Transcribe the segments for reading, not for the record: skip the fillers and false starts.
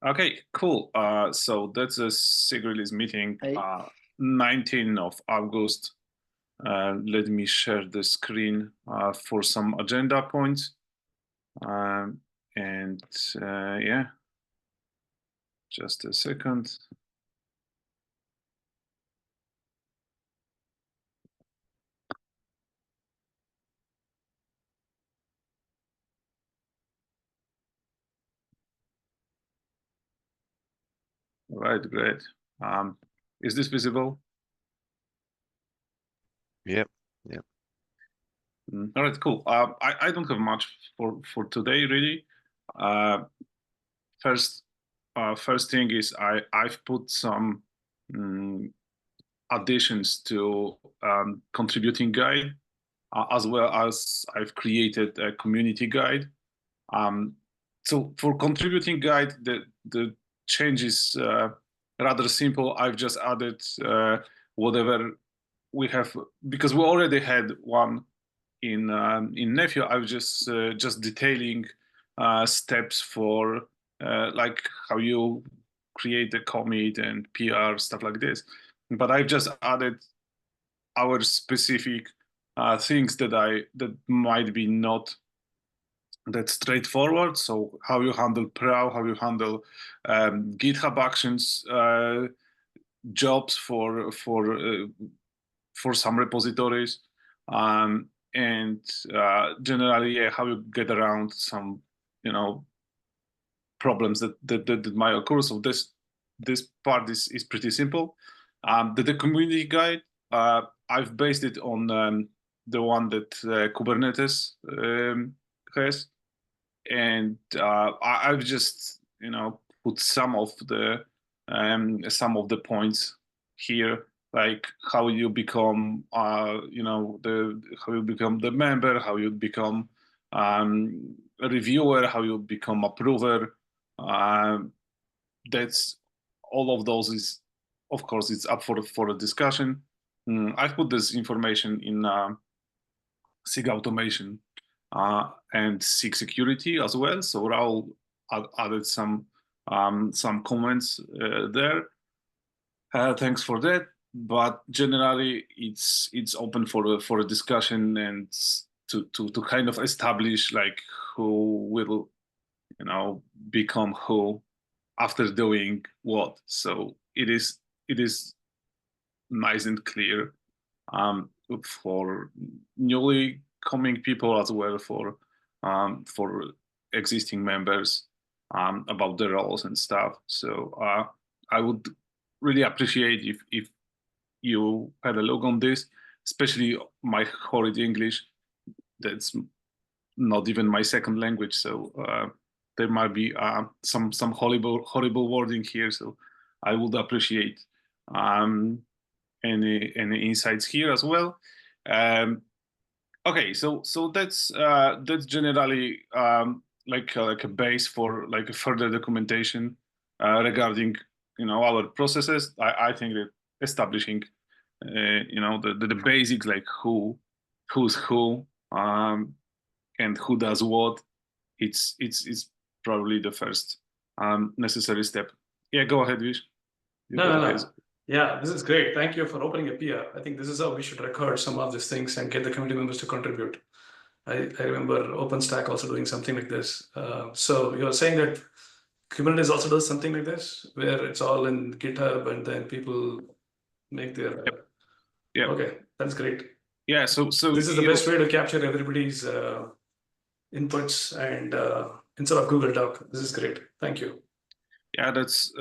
Okay, cool. So that's a SIG release meeting, Hey. 19th of August. Let me share the screen for some agenda points. Um, and yeah, just a second. All right, great. Is this visible? Yep. Yep. All right, cool. I don't have much for today, really. Uh, first, first thing is I've put some additions to contributing guide, as well as I've created a community guide. So for contributing guide, the change is rather simple. I've just added whatever we have, because we already had one in Nephew. I was just detailing steps for like how you create a commit and PR, stuff like this. But I've just added our specific things that might be not that straightforward. So how you handle PRAW, how you handle GitHub Actions jobs for some repositories, and generally, yeah, how you get around some problems that might occur. So this part is pretty simple. The community guide, I've based it on the one that Kubernetes has, and I've just put some of the points here, like how you become how you become the member, how you become a reviewer, how you become approver. That's all of those is, of course, it's up for a discussion. I've put this information in SIG automation and SIG security as well. So Raul added some comments there. Thanks for that. But generally, it's open for a discussion and to kind of establish like who will become who after doing what. So it is nice and clear for newly coming people, as well for existing members, about the roles and stuff. So I would really appreciate if you had a look on this, especially my horrid English. That's not even my second language, so there might be some horrible wording here. So I would appreciate any insights here as well. Okay, so that's generally like a base for like a further documentation regarding our processes. I think that establishing the basics, like who's who, and who does what, it's probably the first necessary step. Yeah, go ahead, Vish. No. Yeah, this is great. Thank you for opening a PR. I think this is how we should record some of these things and get the community members to contribute. I remember OpenStack also doing something like this. So you're saying that Kubernetes also does something like this, where it's all in GitHub and then people make their... Yeah. Okay, that's great. Yeah, so this is the best way to capture everybody's inputs and instead of Google Doc. This is great. Thank you. Yeah, that's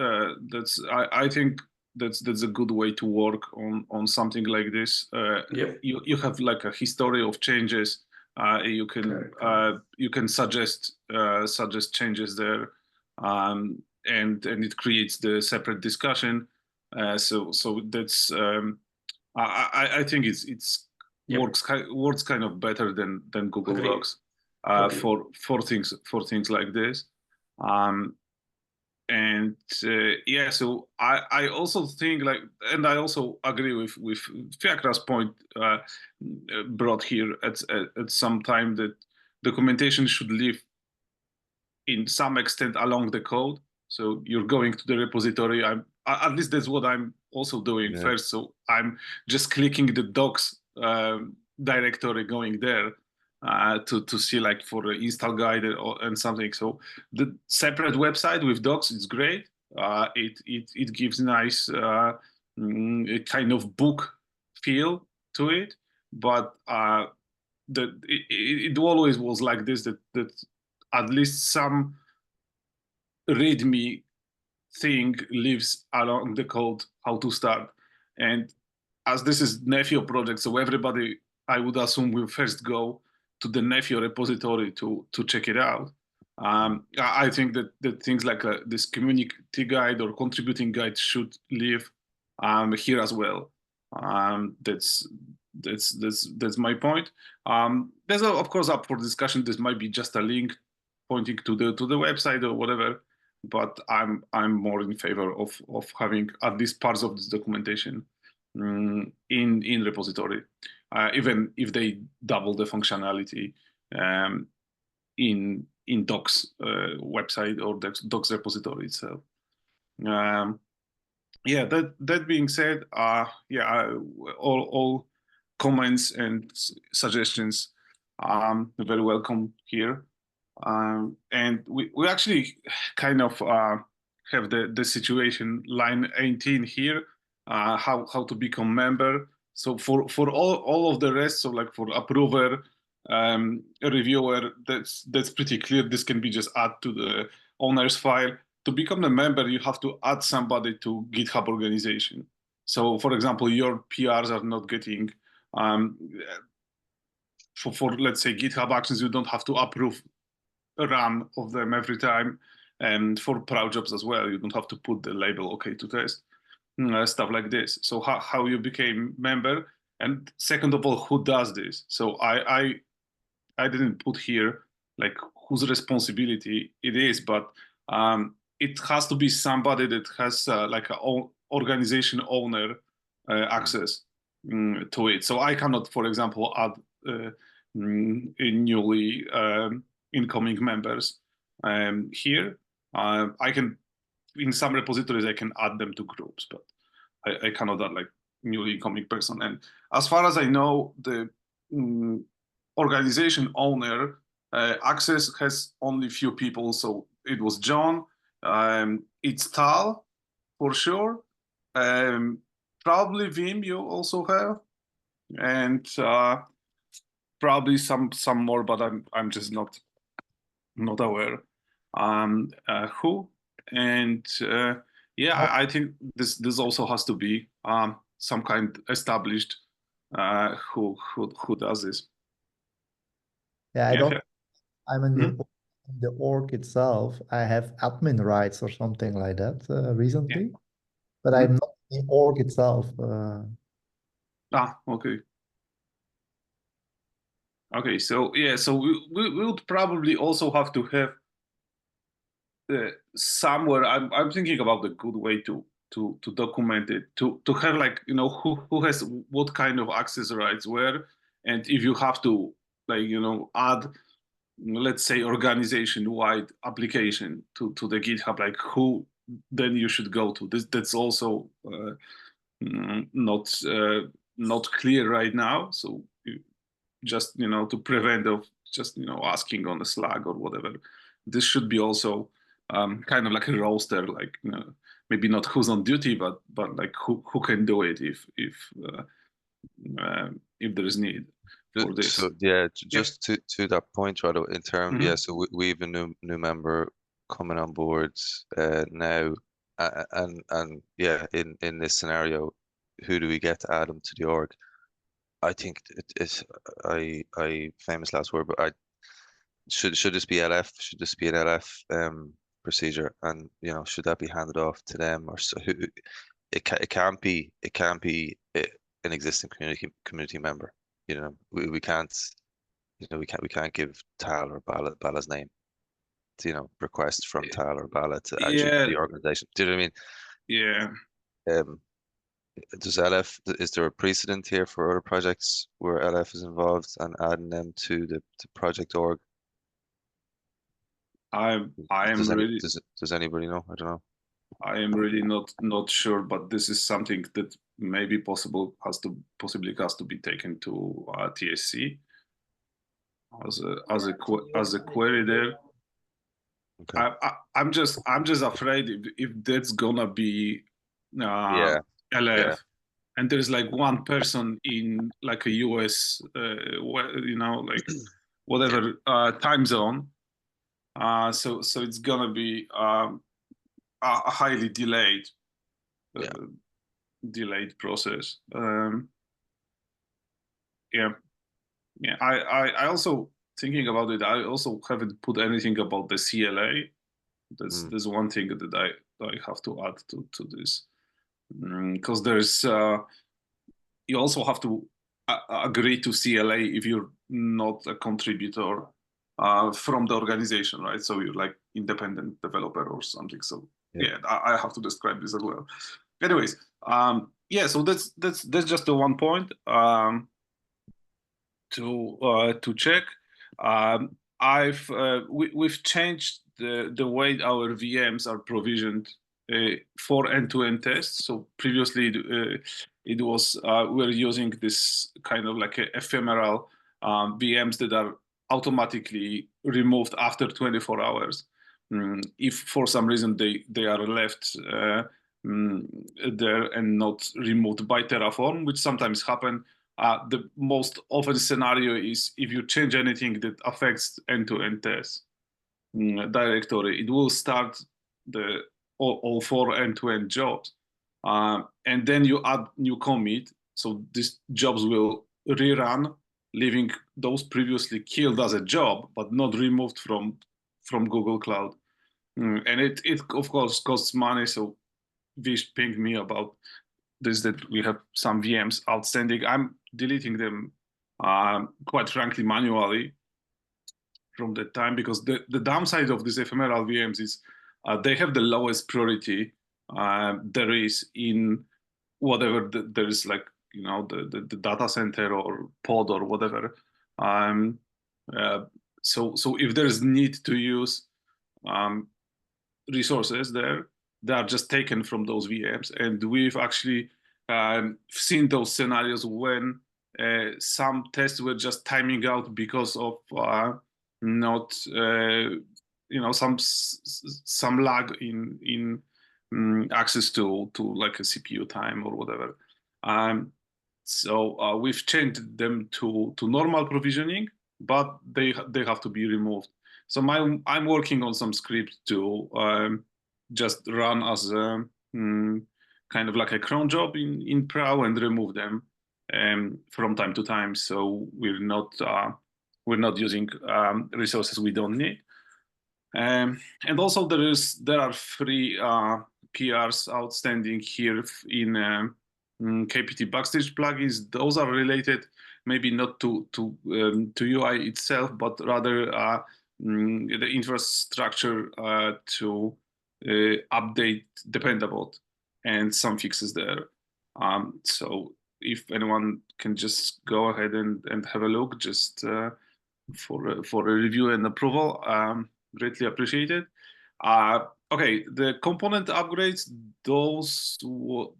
I think that's a good way to work on something like this. Yep. You have like a history of changes. You can suggest changes there, and it creates the separate discussion. So that's I think it's Yep. works kind of better than Google Agreed. Docs for things like this. And yeah, so I also think, like, and I also agree with Fiakra's point brought here at some time, that documentation should live in some extent along the code. So you're going to the repository. At least that's what I'm also doing first. So I'm just clicking the docs directory, going there to see like for the install guide and something. So the separate website with docs is great. It gives nice kind of book feel to it, but it always was like this, that at least some readme thing lives along the code how to start. And as this is Nephio project, so everybody, I would assume, will first go to the Nephio repository to check it out. I think that things like this community guide or contributing guide should live here as well. That's my point. There's of course up for discussion. This might be just a link pointing to the website or whatever, but I'm more in favor of having at least parts of this documentation in repository, even if they double the functionality in docs website or docs repository itself. Yeah, that being said, yeah, all comments and suggestions very welcome here. And we actually kind of have the situation line 18 here, how to become member. So for all of the rest, so like for approver, reviewer, that's pretty clear. This can be just add to the owner's file. To become a member, you have to add somebody to GitHub organization. So for example, your PRs are not getting for let's say GitHub Actions, you don't have to approve a run of them every time, and for proud jobs as well, you don't have to put the label OK to test, stuff like this. So how you became member, and second of all, who does this? So I didn't put here like whose responsibility it is, but it has to be somebody that has like a organization owner access to it. So I cannot, for example, add newly incoming members here. I can, in some repositories, I can add them to groups, but I cannot add like newly incoming person. And as far as I know, the organization owner access has only few people. So it was John, it's Tal for sure. Probably Vim you also have, and probably some more, but I'm just not aware who. And yeah, I think this also has to be some kind established who does this. Yeah, I don't. I'm in the org itself. I have admin rights or something like that recently, but I'm not in the org itself. Okay. Okay, so yeah, so we would probably also have to have somewhere. I'm thinking about a good way to document it, to have like, you know, who has what kind of access rights where, and if you have to, like, you know, add, let's say, organization-wide application to the GitHub, like who then you should go to. That's also not clear right now. So just, you know, to prevent of just, you know, asking on the Slack or whatever, this should be also kind of like a roster, like, you know, maybe not who's on duty, but like who can do it if there is need for this. So yeah, just to that point, right, in terms, yeah, so we have a new member coming on board now, and yeah, in this scenario, who do we get to add them to the org? I think it's I famous last word, but I should this be LF? Should this be an LF procedure? And you know, should that be handed off to them, or so? It can't be an existing community member. You know, we can't, you know, we can't give Tal or Bala's name to, you know, request from Tal or Bala to add you to the organization. Do you know what I mean? Yeah. Does LF, is there a precedent here for other projects where LF is involved and adding them to the project org? Does anybody know? I don't know. I am really not sure, but this is something that maybe possibly has to be taken to TSC as a query there. Okay. I'm just afraid if that's gonna be Yeah. LF, and there's like one person in like a US, like whatever time zone. So it's gonna be a highly delayed process. I also thinking about it. I also haven't put anything about the CLA. There's one thing that I have to add to this, because there's you also have to agree to CLA if you're not a contributor from the organization, right? So you're like independent developer or something. So I have to describe this as well. Anyways, so that's just the one point to check. We've changed the way our VMs are provisioned for end-to-end tests. So previously it was we're using this kind of like ephemeral VMs that are automatically removed after 24 hours. If for some reason they are left there and not removed by Terraform, which sometimes happen. The most often scenario is if you change anything that affects end-to-end test directory, it will start all 4 end-to-end jobs, and then you add new commit, so these jobs will rerun, leaving those previously killed as a job but not removed from Google Cloud, and it of course costs money. So Vish pinged me about this, that we have some VMs outstanding. I'm deleting them quite frankly manually from that time, because the downside of these ephemeral VMs is they have the lowest priority there is in whatever there is, like the data center or pod or whatever. So if there is need to use resources there, they are just taken from those VMs. And we've actually seen those scenarios when some tests were just timing out because of not some lag in access to like a CPU time or whatever. So we've changed them to normal provisioning, but they have to be removed. So I'm working on some script to just run as a kind of like a cron job in Prow and remove them from time to time. So we're not using resources we don't need. And also there are 3 PRs outstanding here in KPT Backstage plugins. Those are related maybe not to UI itself, but rather the infrastructure to update Dependabot and some fixes there. So if anyone can just go ahead and have a look, just for a review and approval, greatly appreciated. Okay, the component upgrades,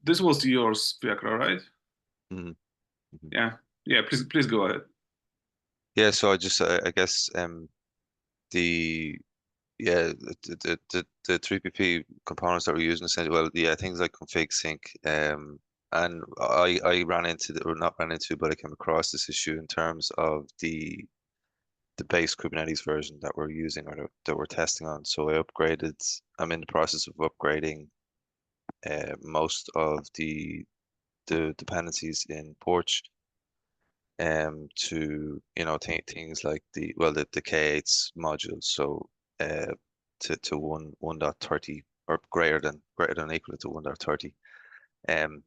this was yours, Fiacra, right? Mm-hmm. Yeah. Please go ahead. Yeah, so I guess the 3PP components that we're using essentially, well, things like config sync, and I ran into but I came across this issue in terms of the base Kubernetes version that we're using, or that we're testing on. So I'm in the process of upgrading most of the dependencies in Porch to things like the K8s modules, so to 1.30 or greater than equal to 1.30, and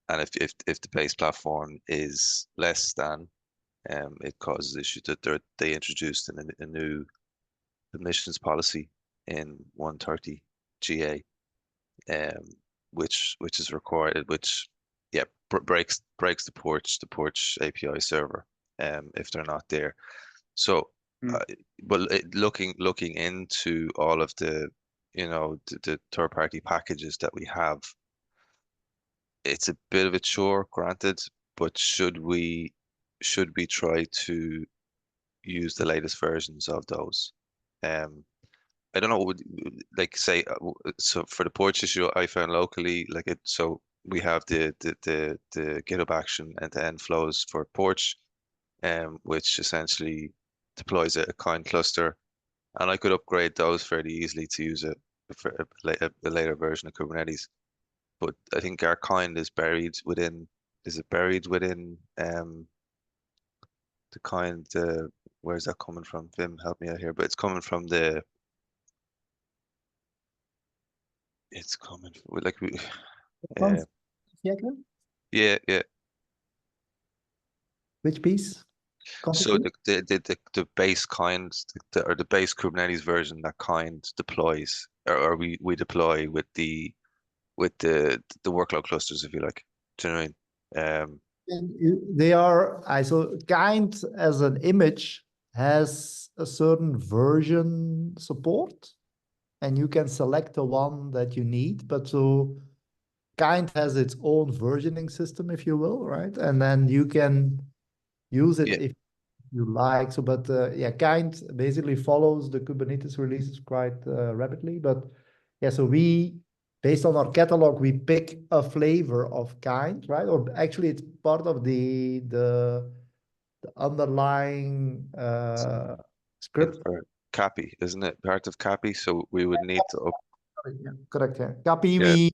if the base platform is less than, it causes issues. That they introduced a new permissions policy in 130 GA, which is required, which breaks the Porch API server if they're not there. So Well, looking into all of the, the third-party packages that we have, it's a bit of a chore, granted, but should we try to use the latest versions of those? I don't know, like say, so for the Porch issue I found locally, so we have the GitHub action end-to-end flows for Porch, which essentially deploys a kind cluster, and I could upgrade those fairly easily to use it for a later version of Kubernetes. But I think our kind is buried within, the kind, where's that coming from? Vim, help me out here. But it's coming from it's coming like we, yeah. Which piece? So the base kind, or the base Kubernetes version, that kind deploys, or we deploy with the workload clusters, if you like. Do you know what I mean? They are so kind as an image has a certain version support, and you can select the one that you need. But so kind has its own versioning system, if you will, right? And then you can use it if you like. So, but yeah, kind basically follows the Kubernetes releases quite rapidly. But yeah, so we, based on our catalog, we pick a flavor of kind, right? Or actually, it's part of the underlying script. For Cappy, isn't it? Part of Cappy, so we would need to correct. Yeah. Cappy,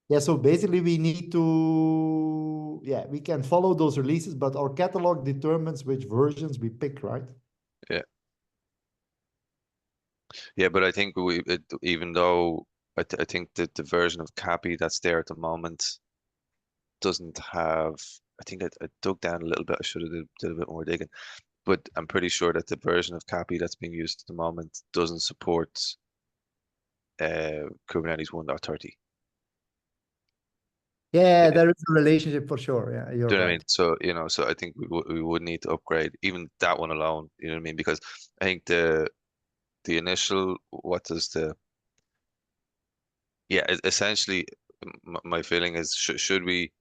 yeah, so basically we need to, we can follow those releases, but our catalog determines which versions we pick, right? Yeah, but I think even though I think that the version of Cappy that's there at the moment doesn't have, I think I dug down a little bit, I should have did a bit more digging, but I'm pretty sure that the version of Cappy that's being used at the moment doesn't support Kubernetes 1.30. Yeah, there is a relationship for sure. Yeah, you're Do you know what I right. mean? So, so I think we would need to upgrade even that one alone, you know what I mean? Because I think the initial, essentially my feeling is, should we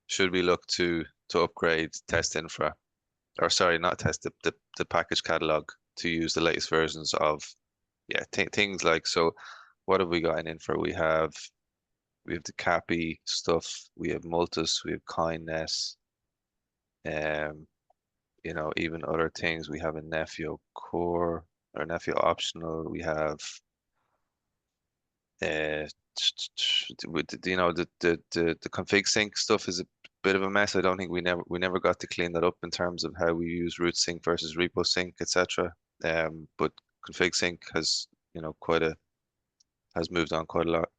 look to upgrade test infra, or sorry, not test, the package catalog, to use the latest versions of things like, so what have we got in infra? We have the Cappy stuff, we have Multus, we have Kindness, even other things. We have a Nephew core or Nephew optional. We have the config sync stuff is a bit of a mess. I don't think we never got to clean that up in terms of how we use root sync versus repo sync, etc. But config sync has has moved on quite a lot.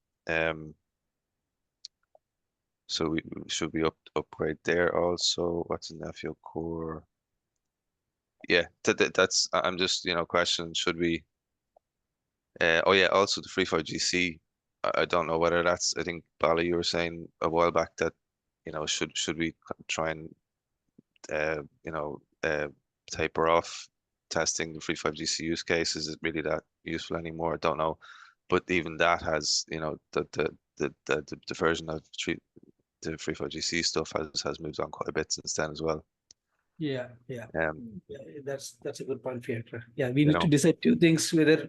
So we should be upgrade there also. What's in Nephew core? Yeah, that's, I'm just questioning, should we? Oh yeah, also the 3.5 GC. I don't know whether that's, I think Bally, you were saying a while back that should we try and taper off testing the 3.5 GC use case? Is it really that useful anymore? I don't know, but even that has the version of the 3.5 GC stuff has moved on quite a bit since then as well. Yeah, that's a good point, Pietro. Yeah, we need to decide two things: whether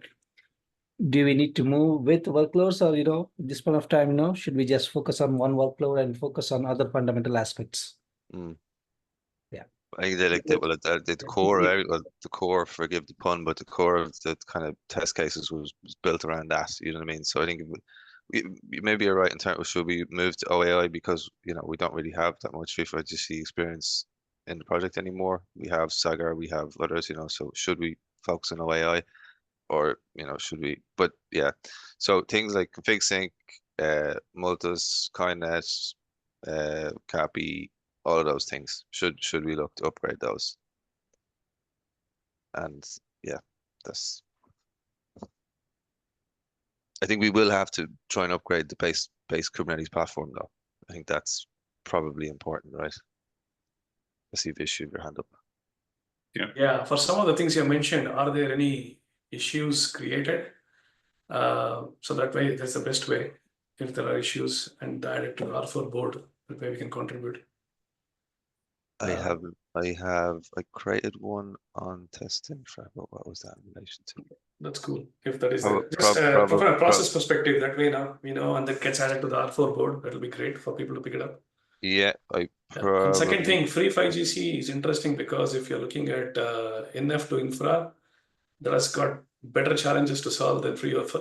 do we need to move with workloads, or at this point of time, should we just focus on one workload and focus on other fundamental aspects? Yeah, I think the core, the core, forgive the pun, but the core of the kind of test cases was built around that. You know what I mean? So I think maybe you're right in terms of, should we move to OAI, because we don't really have that much 3.5 GC experience in the project anymore. We have Sagar, we have others, so should we focus on OAI, or should we? But yeah, so things like config sync, Multus, Kindness, Cappy, all of those things, should we look to upgrade those? And yeah, I think we will have to try and upgrade the base Kubernetes platform, though. I think that's probably important, right? I see Vish, your hand up. Yeah, for some of the things you mentioned, are there any issues created? So that way, that's the best way. If there are issues, and add it to the R4 board, that way we can contribute. I created one on test infra, but what was that in relation to? That's cool. If that is just from a process perspective, that way now we know, and that gets added to the R4 board. That'll be great for people to pick it up. Yeah, And second thing, free 5GC is interesting because if you're looking at NF to infra, that has got better challenges to solve than free of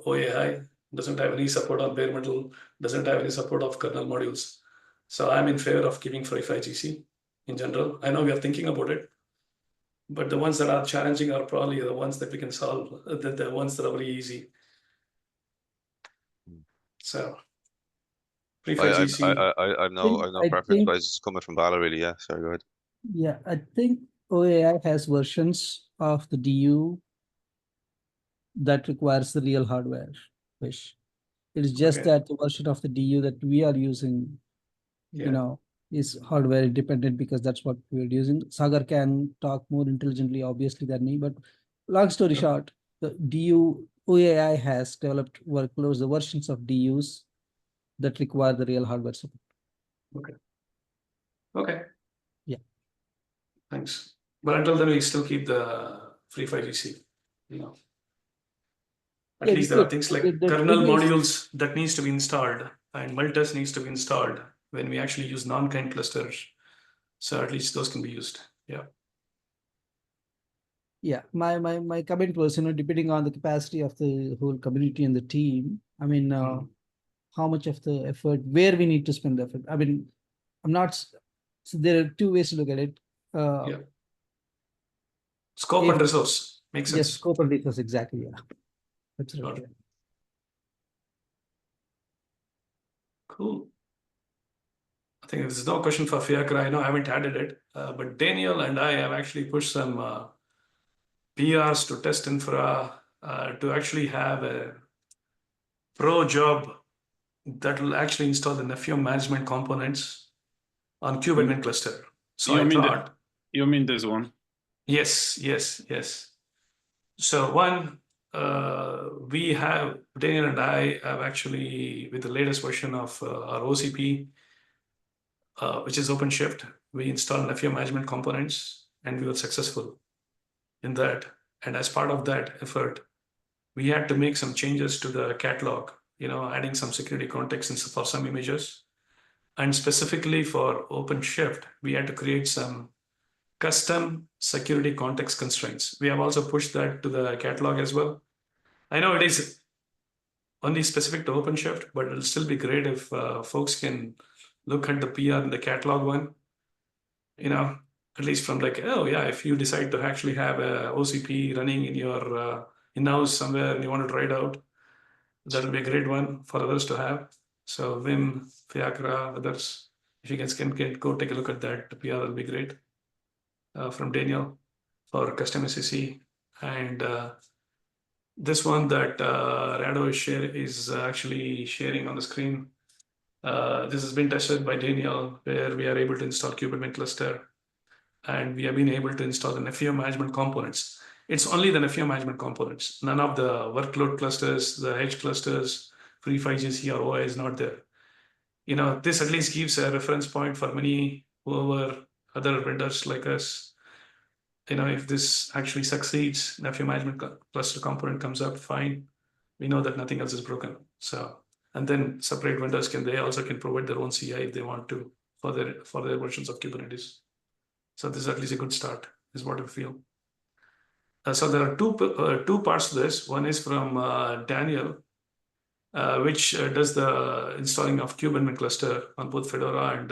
OAI. Doesn't have any support on bare metal, doesn't have any support of kernel modules. So I'm in favor of keeping free 5GC in general. I know we are thinking about it, but the ones that are challenging are probably the ones that we can solve, the ones that are very easy. So free 5GC. I know preference, but it's coming from Bala really. Yeah, sorry, go ahead. Yeah, I think OAI has versions of the DU that requires the real hardware. It is just that the version of the DU that we are using, is hardware independent because that's what we're using. Sagar can talk more intelligently, obviously, than me, but long story short, the DU OAI has developed workloads, the versions of DUs that require the real hardware support. Okay. Yeah. Thanks. But until then, we still keep the free 5GC, At least there are things like kernel modules that needs to be installed, and multitest needs to be installed when we actually use non-kind clusters. So at least those can be used. Yeah. Yeah, my comment was, depending on the capacity of the whole community and the team, I mean, how much of the effort, where we need to spend the effort. I mean, so there are two ways to look at it. Scope and resource. Makes sense. Yes, scope and resource, exactly, yeah. That's right. Cool. I think there's no question for Fiacre. I know I haven't added it, but Daniel and I have actually pushed some PRs to test infra to actually have a pro job that will actually install the Nephium management components on kubeadmin cluster. So you mean this one? Yes. So one, Daniel and I have actually, with the latest version of our OCP, which is OpenShift, we installed Nephium management components, and we were successful in that. And as part of that effort, we had to make some changes to the catalog, adding some security context for some images. And specifically for OpenShift, we had to create some custom security context constraints. We have also pushed that to the catalog as well. I know it is only specific to OpenShift, but it'll still be great if folks can look at the PR in the catalog one, at least from if you decide to actually have a OCP running in your in-house somewhere and you want to try it out, that'll be a great one for others to have. So Wim, Fiacre, others, if you can go take a look at that, the PR will be great. From Daniel for custom SEC. And this one that Rado is actually sharing on the screen. This has been tested by Daniel, where we are able to install kubeadmin cluster, and we have been able to install the Nephium management components. It's only the Nephium management components. None of the workload clusters, the edge clusters, free 5GC or OI is not there. This at least gives a reference point for many whoever other vendors like us. If this actually succeeds, Nephium management cluster component comes up, fine. We know that nothing else is broken. So, and then separate vendors can provide their own CI if they want to for their versions of Kubernetes. So this is at least a good start, is what I feel. So there are two parts to this. One is from Daniel, which does the installing of kubeadmin cluster on both Fedora and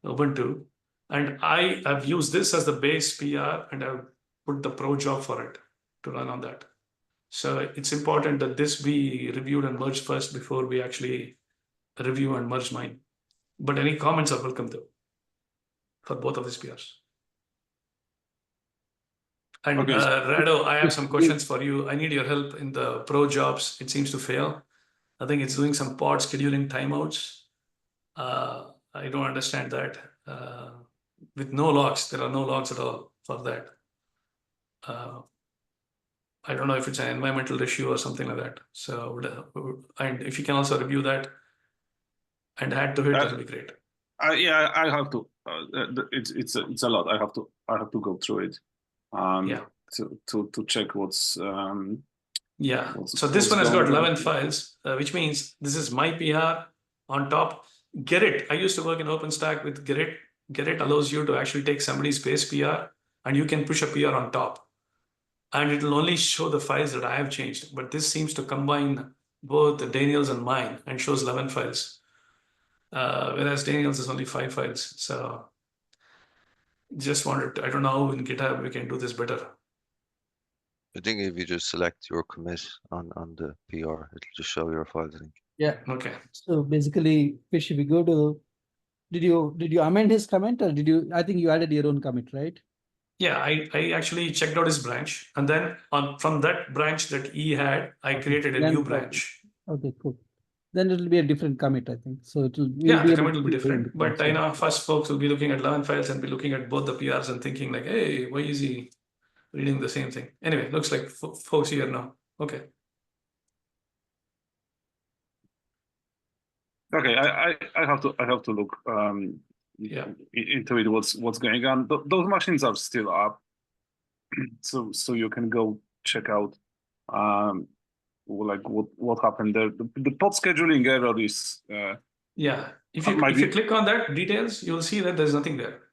Ubuntu. And I have used this as the base PR, and I've put the pro job for it to run on that. So it's important that this be reviewed and merged first before we actually review and merge mine. But any comments are welcome though for both of these PRs. And Rado, I have some questions for you. I need your help in the pro jobs. It seems to fail. I think it's doing some pod scheduling timeouts. I don't understand that. with no logs. There are no logs at all for that. I don't know if it's an environmental issue or something like that. So, and if you can also review that and add to it, that'll be great. Yeah, I have to. It's a lot. I have to go through it. Yeah. To check what's. Yeah. So this one has got 11 files, which means this is my PR on top. Gerrit. I used to work in OpenStack with Gerrit. Gerrit allows you to actually take somebody's base PR and you can push a PR on top. And it will only show the files that I have changed. But this seems to combine both Daniel's and mine and shows 11 files. Whereas Daniel's is only 5 files. So just wanted to, I don't know how in GitHub we can do this better. I think if you just select your commit on the PR, it'll just show your files, I think. Yeah. Okay. So basically, Fish, if we go to, did you amend his comment, or I think you added your own commit, right? Yeah, I actually checked out his branch, and then from that branch that he had, I created a new branch. Okay, cool. Then it'll be a different commit, I think. So the commit will be different. But I know first folks will be looking at 11 files and be looking at both the PRs and thinking like, hey, why is he reading the same thing? Anyway, looks like folks here now. Okay. Okay, I have to look into it. What's going on? Those machines are still up, so you can go check out like what happened there. The pod scheduling error is yeah. If you click on that details, you'll see that there's nothing there.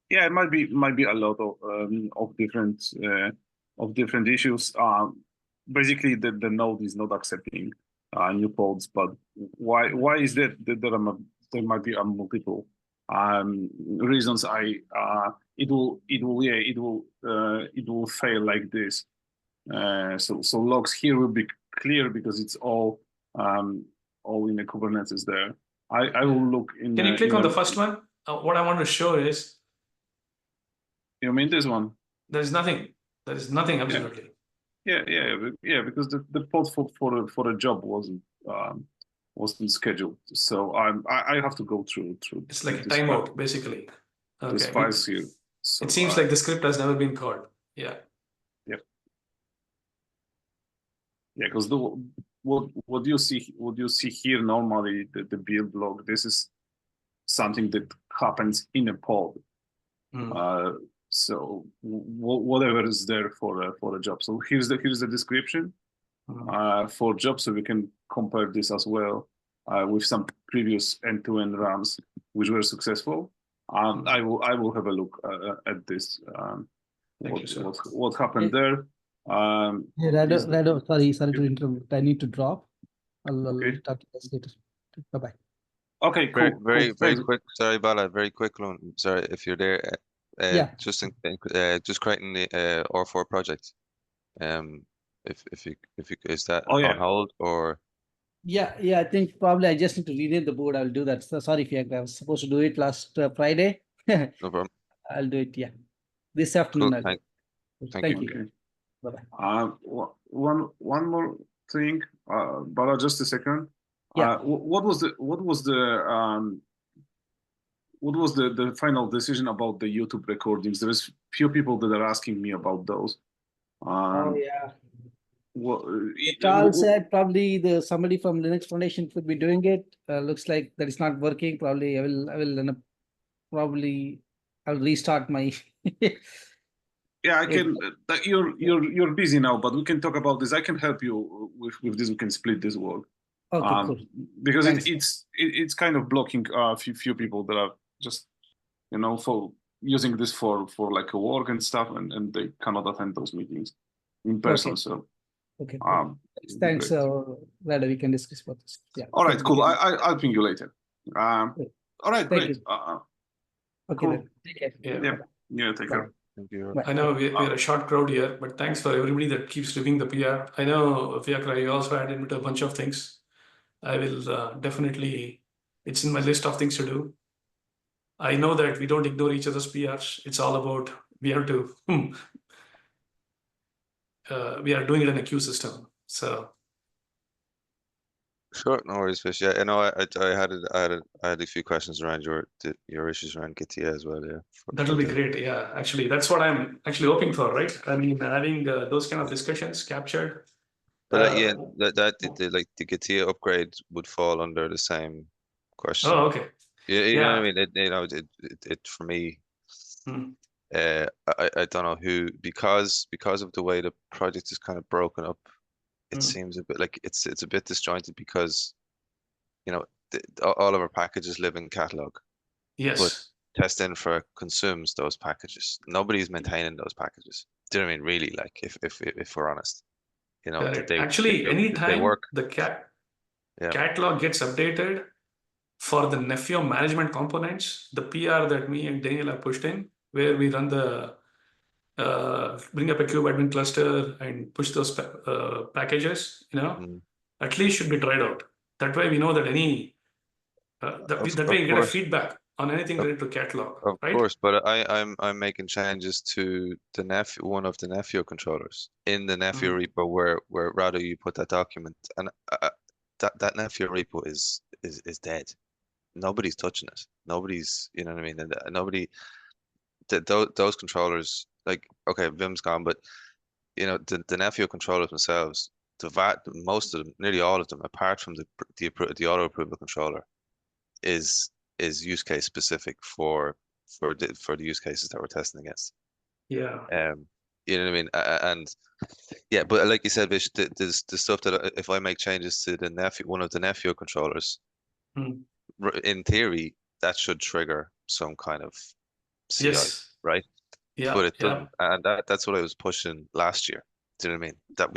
Yeah, it might be a lot of different issues. Basically, the node is not accepting new pods, but why is that? There might be multiple reasons. It will fail like this. So logs here will be clear because it's all in the Kubernetes there. I will look in. Can you click on the first one? What I want to show is. You mean this one? There's nothing. There is nothing absolutely. Yeah. Because the pod for a job wasn't scheduled, so I have to go through. It's like a timeout, basically. Okay. This files here. So, it seems like the script has never been called. Yeah. Yeah. Yeah, because what you see here normally the build log. This is something that happens in a pod. So whatever is there for a job. So here's the description for job, so we can compare this as well with some previous end-to-end runs which were successful. I will have a look at this. What happened there? Rado, sorry to interrupt. I need to drop. I'll talk to you guys later. Bye bye. Okay, cool. Very quick. Sorry, Bala. Very quick one. Sorry if you're there. Just creating the R4 project. If you is that on hold or? Yeah. I think probably I just need to rename the board. I'll do that. So sorry if I was supposed to do it last Friday. No problem. I'll do it. Yeah, this afternoon. Cool. Thank you. Okay. Bye bye. One more thing, Bala, just a second. Yeah. What was the final decision about the YouTube recordings? There is few people that are asking me about those. Charles said probably somebody from Linux Foundation could be doing it. Looks like that it's not working. Probably I will end up. Probably I'll restart my. Yeah, I can. You're busy now, but we can talk about this. I can help you with this. We can split this work. Okay, cool. Because it's kind of blocking a few people that are just for using this for like a work and stuff, and they cannot attend those meetings in person. Okay. So okay, cool. Thanks. Later we can discuss about this. Yeah. All right, cool. I'll ping you later. All right, great. Okay, then. Take care. Yeah, take care. Thank you. I know we're a short crowd here, but thanks for everybody that keeps reviewing the PR. I know, Fiakra, you also added a bunch of things. I will definitely, it's in my list of things to do. I know that we don't ignore each other's PRs. It's all about, we have to, we are doing it in a queue system. So Sure, no worries, Fish. Yeah, you know, I had a few questions around your issues around Gittia as well. Yeah, That'll be great. Yeah, actually, that's what I'm actually hoping for, right? I mean, having those kind of discussions captured. But yeah, like the Gittia upgrade would fall under the same question. Oh, okay. You know what I mean? It for me. Hmm. I don't know who because of the way the project is kind of broken up. It seems a bit like it's a bit disjointed because you know all of our packages live in catalog, but Yes. test infra consumes those packages. Nobody's maintaining those packages. Do you know what I mean? Really, like if we're honest, you know, Correct. they Actually, anytime work. the Yeah. catalog gets updated for the Nefio management components, the PR that me and Daniel have pushed in, where we run the bring up a kube admin cluster and push those packages, you know, at least should be tried out. That way we know that any that way you get a feedback on anything related to catalog, Of right? course, but I'm making changes to the one of the Nefio controllers in the Nefio repo where rather you put that document and that Nefio repo is dead. Nobody's touching it. Nobody's, you know what I mean? And nobody those controllers, like, okay, Vim's gone, but you know the Nefio controllers themselves, most of them, nearly all of them, apart from the auto approval controller, is use case specific for the use cases that we're testing against. Yeah. You know what I mean? And yeah, but like you said, Vish, the stuff that if I make changes to one of the Nefio controllers, in theory, that should trigger some kind of CI, Yes. right? Yeah. But it doesn't, and that's what I was pushing last year. Do you know what I mean? That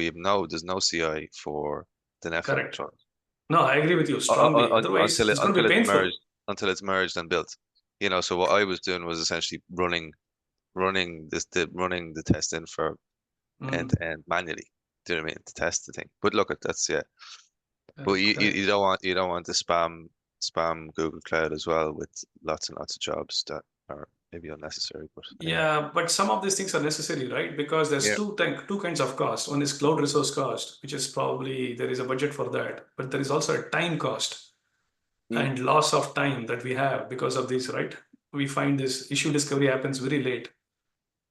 there's no CI for the Nefio controllers. No, I agree with you strongly. Otherwise, it's going to be painful. Until it's merged and built. You know, so what I was doing was essentially running the test in for end to end manually. Do you know what I mean? To test the thing. But look at that's But you don't want to spam Google Cloud as well with lots and lots of jobs that are maybe unnecessary. But yeah, but some of these things are necessary, right? Because there's two kinds of cost. One is cloud resource cost, which is probably there is a budget for that, but there is also a time cost and loss of time that we have because of this, right? We find this issue discovery happens very late,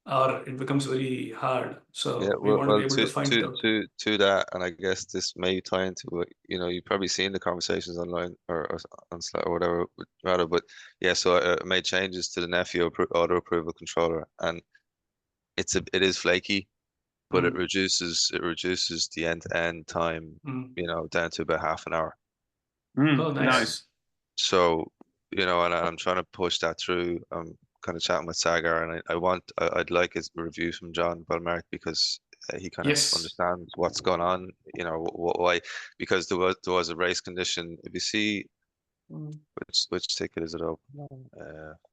or it becomes very hard. So we want to be able to find it out. To that, and I guess this may tie into what you've probably seen the conversations online or on Slack or whatever, rather. But yeah, so I made changes to the Nefio auto approval controller, and it is flaky, but it reduces the end to end time, down to about half an hour. Oh, nice. So, and I'm trying to push that through. I'm kind of chatting with Sagar, and I'd like a review from John Belmark because he kind of understands what's going on. Why? Because there was a race condition. If you see, which ticket is it open?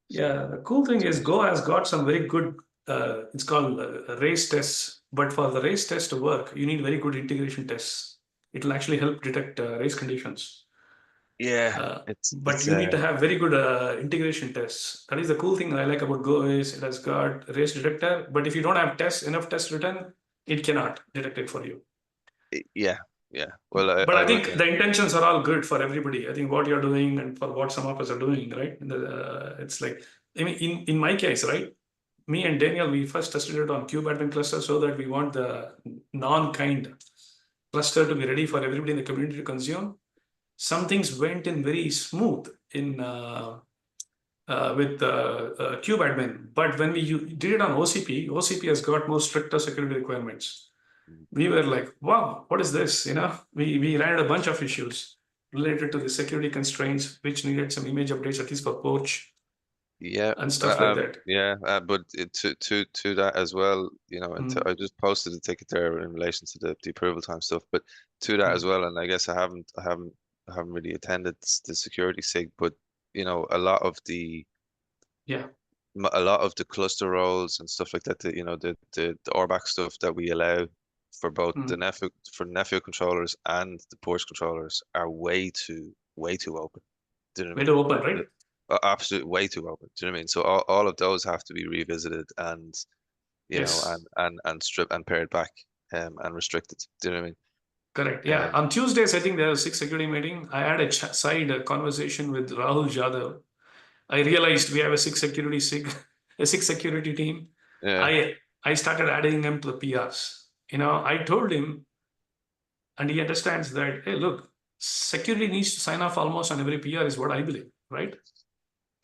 Yeah, the cool thing is Go has got some very good. It's called race tests, but for the race test to work, you need very good integration tests. It'll actually help detect race conditions. Yeah, but you need to have very good integration tests. That is the cool thing I like about Go is it has got race detector, but if you don't have enough tests written, it cannot detect it for you. Yeah. Well, but I think the intentions are all good for everybody. I think what you're doing and for what some of us are doing, right? It's like, I mean, in my case, right? Me and Daniel, we first tested it on kube admin cluster so that we want the non-kind cluster to be ready for everybody in the community to consume. Some things went in very smooth in with kube admin, but when we did it on OCP has got more stricter security requirements. We were like, wow, what is this? We ran a bunch of issues related to the security constraints, which needed some image updates, at least for Poach. Yeah, and stuff like that. Yeah, but to that as well, and I just posted a ticket there in relation to the approval time stuff. But to that as well, and I guess I haven't really attended the security SIG, but a lot of the cluster roles and stuff like that, the ORBAC stuff that we allow for both the Nefio controllers and the Porsche controllers are way too open. Way too open, right? Absolutely way too open. Do you know what I mean? So all of those have to be revisited and and stripped and pared back and restricted. Do you know what I mean? Correct. Yeah. On Tuesdays, I think there was SIG security meeting. I had a side conversation with Rahul Jadhav. I realized we have a SIG security team. Yeah. I started adding them to the PRs. I told him, and he understands that, hey, look, security needs to sign off almost on every PR is what I believe, right?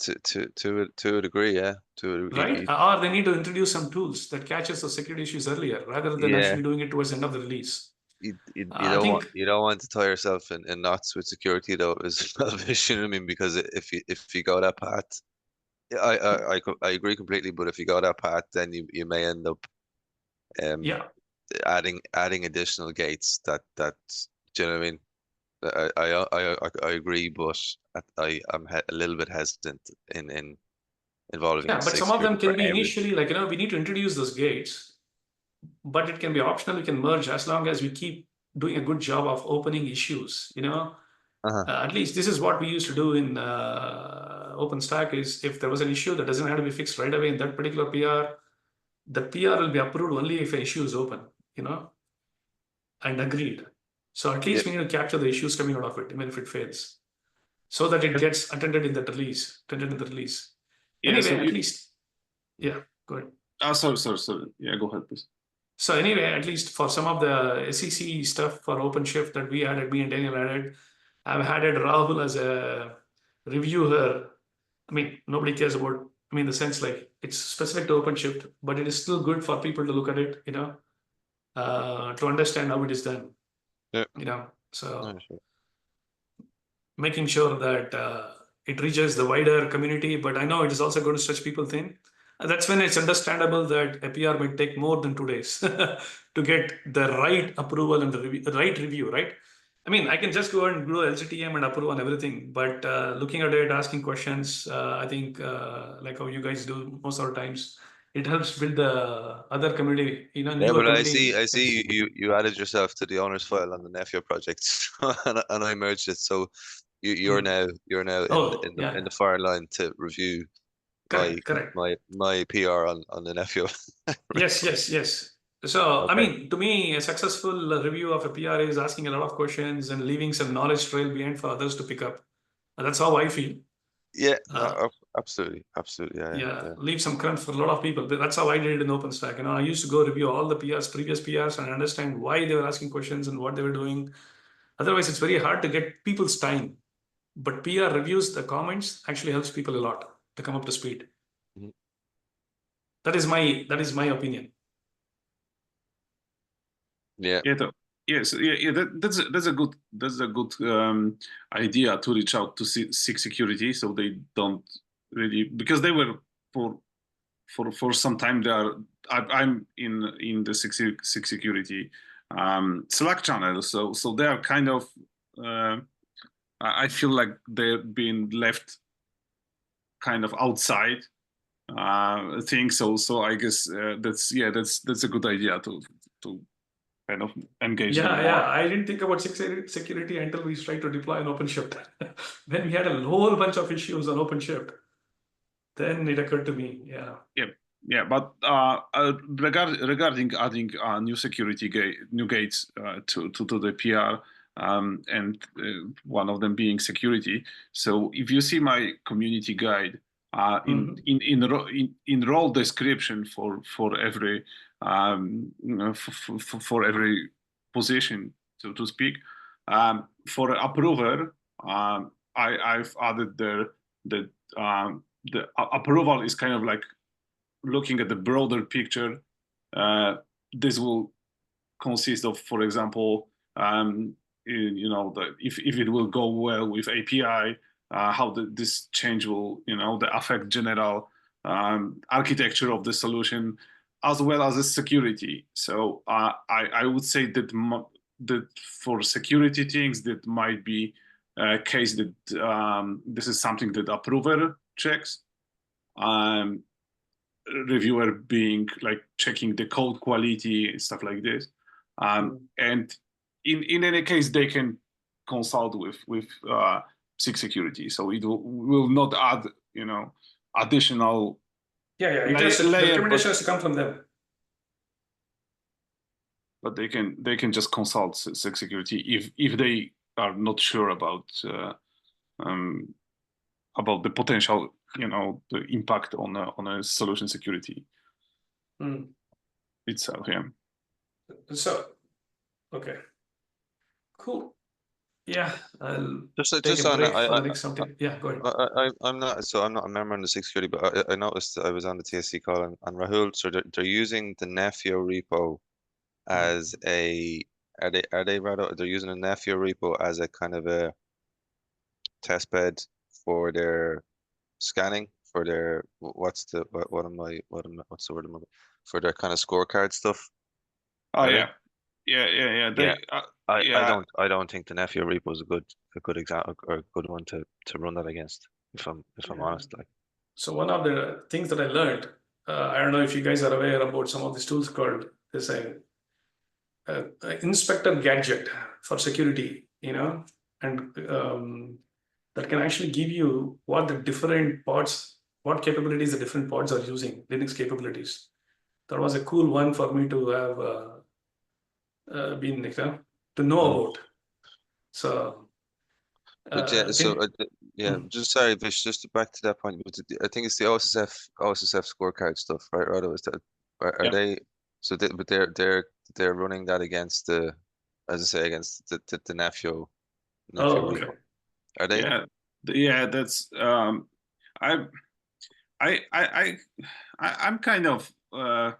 To a degree, yeah. Right? Or they need to introduce some tools that catches the security issues earlier rather than actually doing it towards the end of the release. You don't want to tie yourself in knots with security though as well. You know what I mean? Because if you go that path, I agree completely. But if you go that path, then you may end up adding additional gates that do you know what I mean? I agree, but I'm a little bit hesitant in involving. Yeah, but some of them can be initially like we need to introduce those gates, but it can be optional. We can merge as long as we keep doing a good job of opening issues. At least this is what we used to do in OpenStack. Is if there was an issue that doesn't have to be fixed right away in that particular PR, the PR will be approved only if an issue is open. And agreed. So at least we need to capture the issues coming out of it, even if it fails, so that it gets attended in the release. Anyway, at least, go ahead. Sorry. Yeah, go ahead, please. So anyway, at least for some of the SEC stuff for OpenShift that we added, me and Daniel added, I've added Rahul as a reviewer. I mean, nobody cares about, the sense like it's specific to OpenShift, but it is still good for people to look at it, to understand how it is done. So making sure that it reaches the wider community, but I know it is also going to stretch people thin. That's when it's understandable that a PR might take more than 2 days to get the right approval and the right review, right? I can just go and do LGTM and approve on everything, but looking at it, asking questions, I think like how you guys do most of the times, it helps build the other community, newer community. I see you added yourself to the owner's file on the Nephio project, and I merged it. So you're now in the far line to review correct. my PR on the Nephio. Yes. So, to me, a successful review of a PR is asking a lot of questions and leaving some knowledge trail behind for others to pick up. And that's how I feel. Yeah, absolutely. Yeah, leave some crumbs for a lot of people. That's how I did it in OpenStack. I used to go review all the previous PRs, and understand why they were asking questions and what they were doing. Otherwise, it's very hard to get people's time. But PR reviews, the comments actually helps people a lot to come up to speed. Mm-hmm. That is my opinion. Yeah. That's a good idea to reach out to SIG security, so they don't really, because they were for some time there. I'm in the SIG security Slack channel, so they are kind of I feel like they're being left kind of outside thing. So I guess that's a good idea to kind of engage them more. I didn't think about security until we tried to deploy an OpenShift. When we had a whole bunch of issues on OpenShift, then it occurred to me. Yeah, but regarding adding new security new gates to the PR, and one of them being security. So if you see my community guide, in role description for every for every position, so to speak, for approver, I've added there that the approval is kind of like looking at the broader picture. This will consist of, for example, if it will go well with API, how this change will affect general architecture of the solution, as well as the security. So I would say that for security things, that might be a case that this is something that approver checks. Reviewer being like checking the code quality and stuff like this, and in any case they can consult with SIG security, so it will not add additional the recommendation has to come from them. but they can just consult SIG security if they are not sure about the potential, the impact on a solution security itself. Yeah. So, okay, cool. Yeah, I'll Just take a on break that, for the next something. Yeah, go ahead. I'm not a member on the SIG security, but I noticed I was on the TSC call and Rahul, so they're using the Nefio repo as are they rather they're using a Nefio repo as a kind of a test bed for their scanning, for their what's the for their kind of scorecard stuff. Oh Are they? yeah. They, Yeah. I don't think the Nefio repo is a good example or a good one to run that against, if I'm honest. Like, so one of the things that I learned, I don't know if you guys are aware about some of these tools called this inspector gadget for security, and that can actually give you what capabilities the different pods are using, Linux capabilities. That was a cool one for me to have been to know about. So, but just sorry, Vish, just back to that point. But I think it's the OSSF scorecard stuff, right? Or is that are they? So, they're running that against the, as I say, against the Nefio okay. repo. Are they? Yeah. That's I'm kind of I'm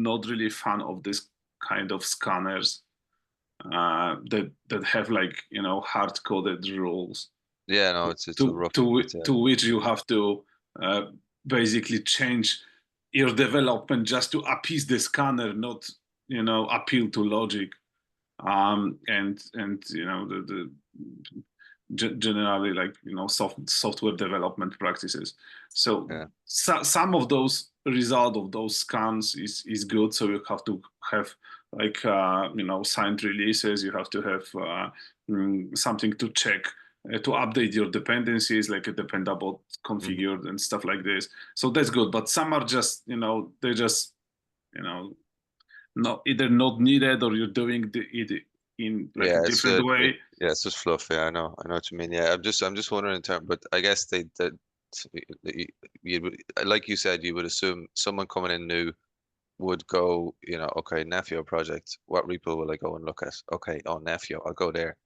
not really a fan of this kind of scanners that have hard coded rules. Yeah, no, it's a rough to which you have to basically change your development just to appease the scanner, not appeal to logic, and the generally software development practices. So some of those result of those scans is good. So you have to have signed releases. You have to have something to check to update your dependencies, like a dependable configured and stuff like this. So that's good. But some are just they're just not either not needed, or you're doing it in a different way. It's just fluff. Yeah, I know what you mean. Yeah, I'm just wondering in terms, but I guess like you said, you would assume someone coming in new would go, okay, Nefio project, what repo will I go and look at? Okay, Nefio, I'll go there.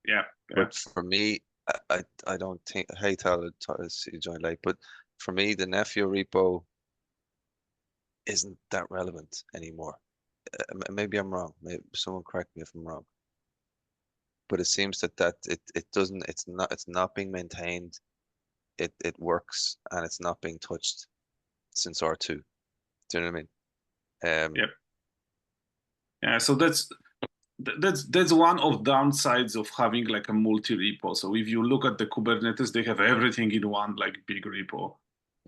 Yeah. But for me, I don't think, hey, Tyler, you joined late, but for me, the Nefio repo isn't that relevant anymore. Maybe I'm wrong. Maybe someone correct me if I'm wrong. But it seems that it's not being maintained. It works and it's not being touched since R2. Do you know what I mean? Yep. Yeah. So that's one of downsides of having like a multi-repo. So if you look at the Kubernetes, they have everything in one like big repo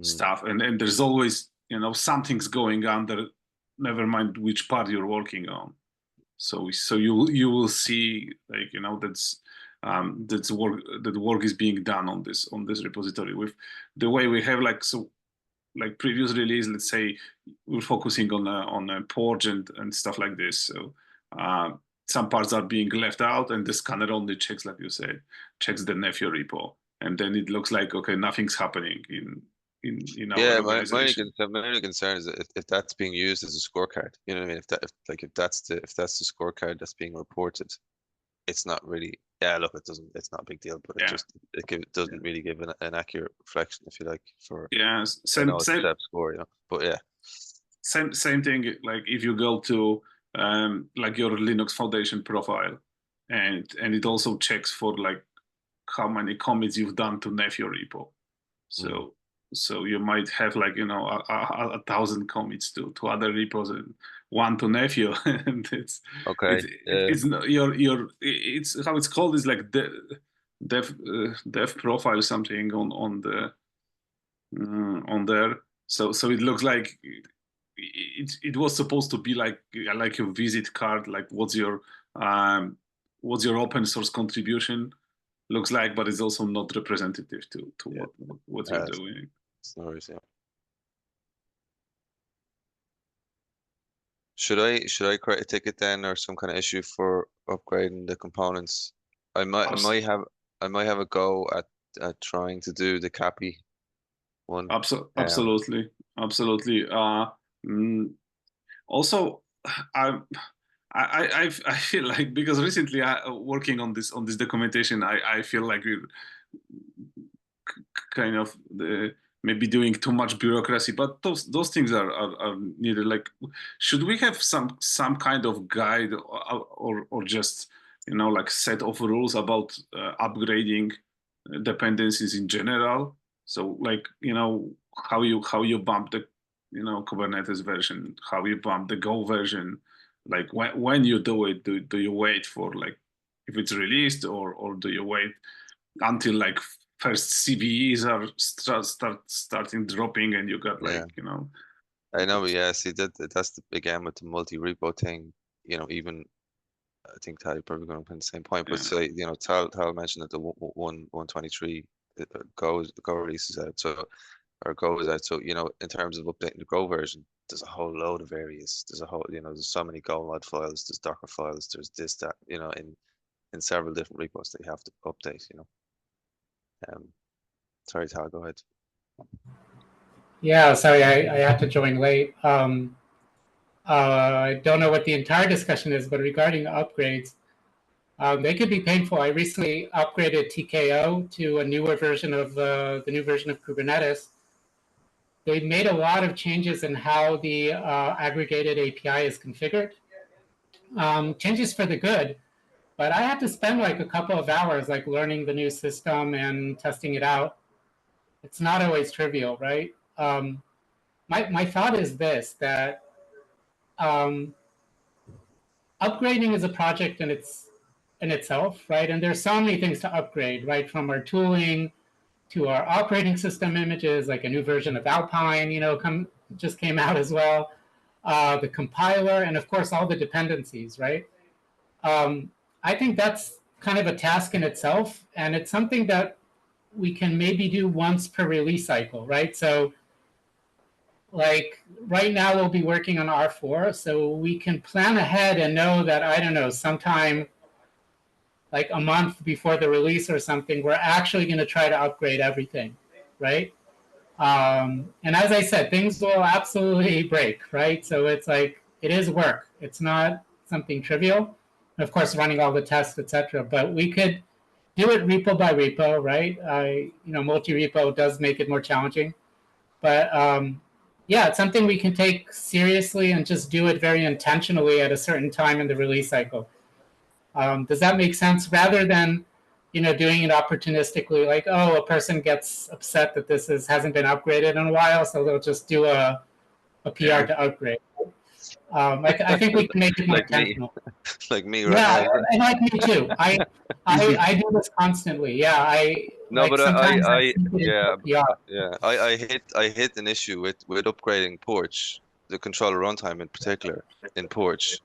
stuff, and there's always something's going on there. Never mind which part you're working on. So you will see that's work is being done on this repository with the way we have previous release. Let's say we're focusing on a purge and stuff like this. So some parts are being left out, and the scanner only checks, like you said, checks the Nefio repo, and then it looks like okay, nothing's happening in our organization. My only concern is that if that's being used as a scorecard, you know what I mean? If that's the scorecard that's being reported, it's not really. Yeah, look, it's not a big deal, but it doesn't really give an accurate reflection, if you like, for same score, But yeah, same thing. Like if you go to like your Linux Foundation profile, and it also checks for like how many commits you've done to Nefio repo. So you might have 1,000 commits to other repos and one to Nefio, and it's okay. It's it's how it's called is like dev profile something on there. So it looks like it was supposed to be like your visit card, like what's your open source contribution looks like, but it's also not representative to what you're doing. No worries, yeah. Should I create a ticket then, or some kind of issue for upgrading the components? I might have a go at trying to do the CAPI one. Absolutely. Also, I feel like, because recently working on this documentation, I feel like we're kind of maybe doing too much bureaucracy, but those things are needed. Like, should we have some kind of guide or just, like, set of rules about upgrading dependencies in general? So, like, how you bump the Kubernetes version, how you bump the Go version, like when you do it, do you wait for, like, if it's released, or do you wait until, like, first CVEs are starting dropping and you got, like, I know, but yeah, see, that's again with the multi-repo thing, even I think Ty probably going to put the same point, but say, Tal mentioned that the 123 Go release is out, or Go is out. So, in terms of updating the Go version, there's a whole load of areas. There's a whole, there's so many Go mod files, there's Docker files, there's this, that, in several different repos that you have to update, Sorry, Tal, go ahead. Yeah, sorry, I had to join late. I don't know what the entire discussion is, but regarding upgrades, they could be painful. I recently upgraded TKO to a newer version of the new version of Kubernetes. They made a lot of changes in how the aggregated API is configured. Changes for the good, but I had to spend like a couple of hours like learning the new system and testing it out. It's not always trivial, right? My thought is this, that upgrading is a project in itself, right? And there's so many things to upgrade, right? From our tooling to our operating system images, like a new version of Alpine, just came out as well. The compiler, and of course, all the dependencies, right? I think that's kind of a task in itself, and it's something that we can maybe do once per release cycle, right? So, like, right now we'll be working on R4, so we can plan ahead and know that, I don't know, sometime like a month before the release or something, we're actually going to try to upgrade everything, right? And as I said, things will absolutely break, right? So it's like, it is work. It's not something trivial. And of course, running all the tests, etc. But we could do it repo by repo, right? Multi-repo does make it more challenging. But yeah, it's something we can take seriously and just do it very intentionally at a certain time in the release cycle. Does that make sense? Rather than, doing it opportunistically, like, oh, a person gets upset that this hasn't been upgraded in a while, so they'll just do a PR to upgrade. I think we can make it more intentional. Like me right now. Yeah, and like me too. I do this constantly. Yeah, I hit an issue with upgrading Porch, the controller runtime in particular in Porch.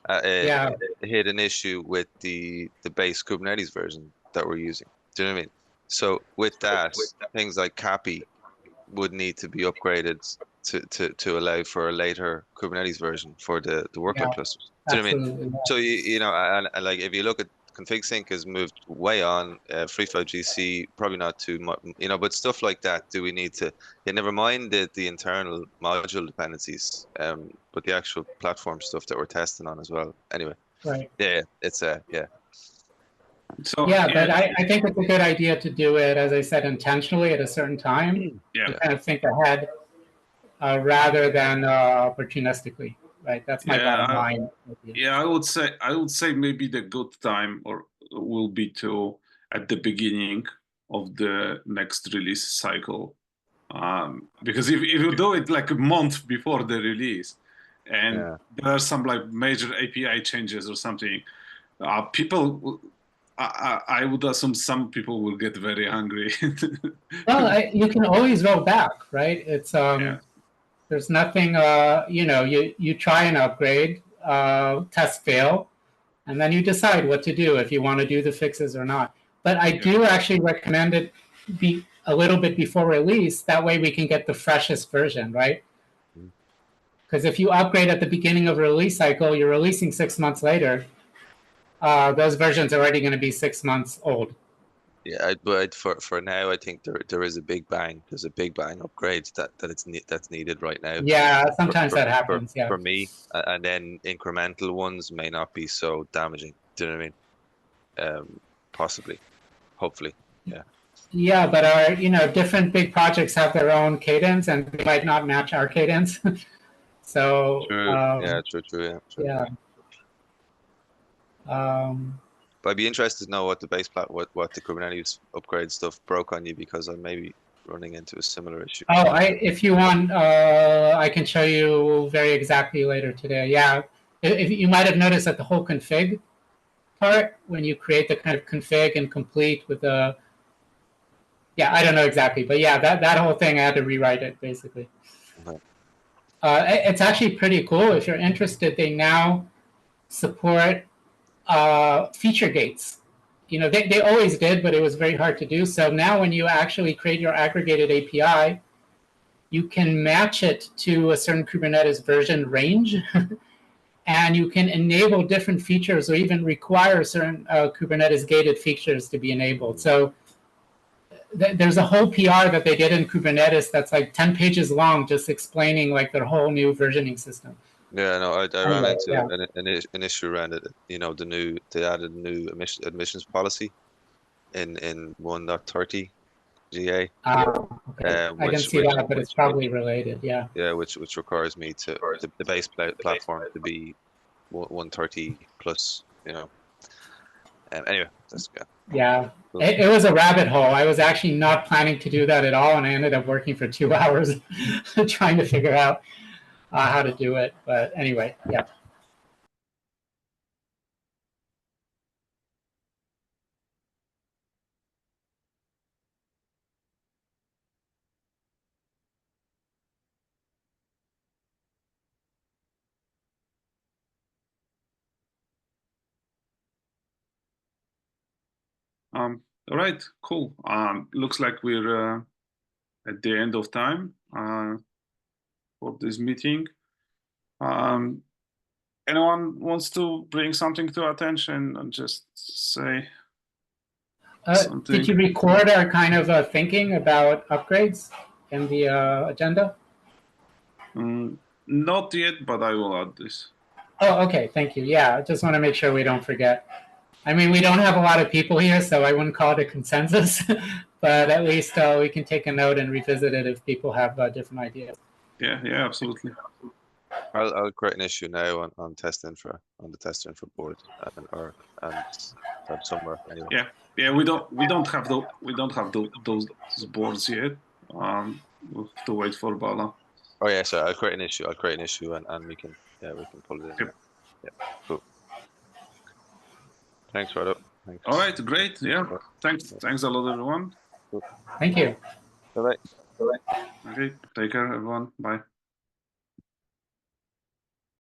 Hit an issue with the base Kubernetes version that we're using. Do you know what I mean? So with that, things like CAPI would need to be upgraded to allow for a later Kubernetes version for the workload clusters. Do you know what I mean? So and like, if you look at config sync has moved way on, FreeFlow-GC probably not too much, but stuff like that, do we need to, never mind the internal module dependencies, but the actual platform stuff that we're testing on as well. Anyway, right. Yeah, it's yeah. So, but I think it's a good idea to do it, as I said, intentionally at a certain time. Yeah. Kind of think ahead rather than opportunistically. Right. That's my bottom line. Yeah, I would say maybe the good time will be at the beginning of the next release cycle, because if you do it like a month before the release, and there are some like major API changes or something, people. I would assume some people will get very angry. Well, you can always roll back, right? It's there's nothing. You try and upgrade, test fail, and then you decide what to do, if you want to do the fixes or not. But I do actually recommend it be a little bit before release. That way we can get the freshest version, right? Because if you upgrade at the beginning of a release cycle, you're releasing 6 months later. Those versions are already going to be 6 months old. Yeah, but for now, I think there is a big bang. There's a big bang upgrade that's needed right now. Yeah, sometimes that happens. For me, and then incremental ones may not be so damaging. Do you know what I mean? Possibly, hopefully, yeah. Yeah, but our different big projects have their own cadence, and they might not match our cadence. So true. Yeah, true. Yeah. True. Yeah. But I'd be interested to know what the base what the Kubernetes upgrade stuff broke on you, because I may be running into a similar issue. Oh, if you want, I can show you very exactly later today. Yeah, if you might have noticed that the whole config part, when you create the kind of config and complete with the, yeah, I don't know exactly, but yeah, that whole thing, I had to rewrite it basically. Okay. It's actually pretty cool. If you're interested, they now support feature gates. They always did, but it was very hard to do. So now when you actually create your aggregated API, you can match it to a certain Kubernetes version range, and you can enable different features or even require certain Kubernetes gated features to be enabled. So there's a whole PR that they did in Kubernetes that's like 10 pages long, just explaining like their whole new versioning system. Yeah, no, I ran into an issue around it. They added a new admissions policy in 1.30 GA. Okay. I didn't see that, but it's probably related. Yeah. Yeah, which requires me to the base platform to be 130 plus. Anyway, that's good. Yeah, it was a rabbit hole. I was actually not planning to do that at all, and I ended up working for 2 hours trying to figure out how to do it. But anyway, yeah. All right, cool. Looks like we're at the end of time for this meeting. Anyone wants to bring something to attention and just say something? Did you record our kind of thinking about upgrades in the agenda? Not yet, but I will add this. Oh, okay. Thank you. Yeah, I just want to make sure we don't forget. I mean, we don't have a lot of people here, so I wouldn't call it a consensus, but at least we can take a note and revisit it if people have different ideas. Yeah, absolutely. I'll create an issue now on test infra, on the test infra board, and somewhere anyway. Yeah. We don't have those boards yet. We'll have to wait for Bala. Oh yeah, so I'll create an issue. And we can pull it in. Yep. Yeah, cool. Thanks, Rado. Thanks. All right, great. Yeah, thanks a lot, everyone. Thank you. Bye-bye. Okay, take care, everyone. Bye.